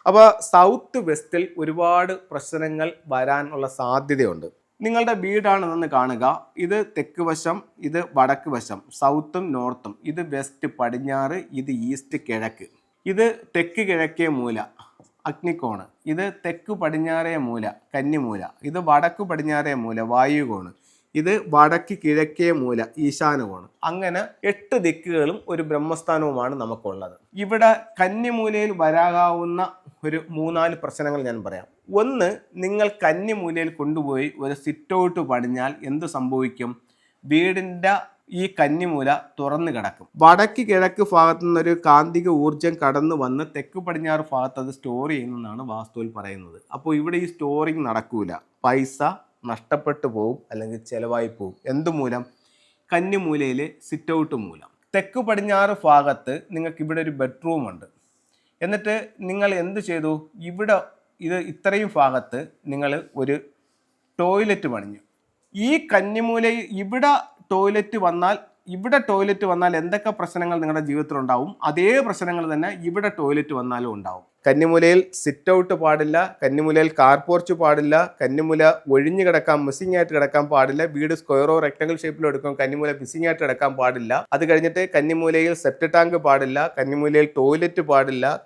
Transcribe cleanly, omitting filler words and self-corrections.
അപ്പോൾ സൗത്ത് വെസ്റ്റിൽ ഒരുപാട് പ്രശ്നങ്ങൾ വരാനുള്ള സാധ്യതയുണ്ട്. നിങ്ങളുടെ വീടാണെന്ന് കാണുക. ഇത് തെക്ക് വശം, ഇത് വടക്ക് വശം, സൗത്തും നോർത്തും. ഇത് വെസ്റ്റ് പടിഞ്ഞാറ്, ഇത് ഈസ്റ്റ് കിഴക്ക്. ഇത് തെക്ക് കിഴക്കേ മൂല അഗ്നികോണ്, ഇത് തെക്ക് പടിഞ്ഞാറേ മൂല കന്നിമൂല, ഇത് വടക്ക് പടിഞ്ഞാറേ മൂല വായുകോണ്, ഇത് വടക്ക് കിഴക്കേ മൂല ഈശാനകോണ്. അങ്ങനെ 8 ദിക്കുകളും ഒരു ബ്രഹ്മസ്ഥാനവുമാണ് നമുക്കുള്ളത്. ഇവിടെ കന്നിമൂലയിൽ വരാകാവുന്ന ഒരു 3-4 പ്രശ്നങ്ങൾ ഞാൻ പറയാം. ഒന്ന്, നിങ്ങൾ കന്നിമൂലയിൽ കൊണ്ടുപോയി ഒരു സിറ്റ് ഔട്ട് പണിഞ്ഞാൽ എന്ത് സംഭവിക്കും? വീടിൻ്റെ ഈ കന്നിമൂല തുറന്നു കിടക്കും. വടക്ക് കിഴക്ക് ഭാഗത്തു നിന്നൊരു കാന്തിക ഊർജം കടന്നു വന്ന് തെക്ക് പടിഞ്ഞാറ് ഭാഗത്ത് അത് സ്റ്റോർ ചെയ്യുന്നതാണ് വാസ്തുവിൽ പറയുന്നത്. അപ്പോൾ ഇവിടെ ഈ സ്റ്റോറിങ് നടക്കൂല. പൈസ നഷ്ടപ്പെട്ടു പോവും, അല്ലെങ്കിൽ ചിലവായി പോവും. എന്തുമൂലം? കന്നിമൂലയിലെ സിറ്റ് ഔട്ട് മൂലം. തെക്ക് പടിഞ്ഞാറ് ഭാഗത്ത് നിങ്ങൾക്ക് ഇവിടെ ഒരു ബെഡ്റൂം ഉണ്ട്. എന്നിട്ട് നിങ്ങൾ എന്ത് ചെയ്തു? ഇവിടെ ഇത്രയും ഭാഗത്ത് നിങ്ങൾ ഒരു ടോയ്ലറ്റ് പണിഞ്ഞു. ഈ കന്നിമൂലയിൽ ഇവിടെ ടോയ്ലറ്റ് വന്നാൽ എന്തൊക്കെ പ്രശ്നങ്ങൾ നിങ്ങളുടെ ജീവിതത്തിൽ ഉണ്ടാവും, അതേ പ്രശ്നങ്ങൾ തന്നെ ഇവിടെ ടോയ്ലറ്റ് വന്നാലും ഉണ്ടാവും. കന്നിമൂലയിൽ സിറ്റ് ഔട്ട് പാടില്ല, കന്നിമൂലയിൽ കാർ പോർച്ച് പാടില്ല, കന്നിമൂല ഒഴിഞ്ഞു കിടക്കാൻ മിസ്സിംഗ് ആയിട്ട് കിടക്കാൻ പാടില്ല. വീട് സ്ക്വയറോ റെക്ടാങ്കിൾ ഷേപ്പിലോ എടുക്കും, കന്നിമൂല മിസ്സിംഗ് ആയിട്ട് കിടക്കാൻ പാടില്ല. അത് കഴിഞ്ഞിട്ട് കന്നിമൂലയിൽ സെപ്റ്റ് ടാങ്ക് പാടില്ല, കന്നിമൂലയിൽ ടോയ്ലറ്റ് പാടില്ല,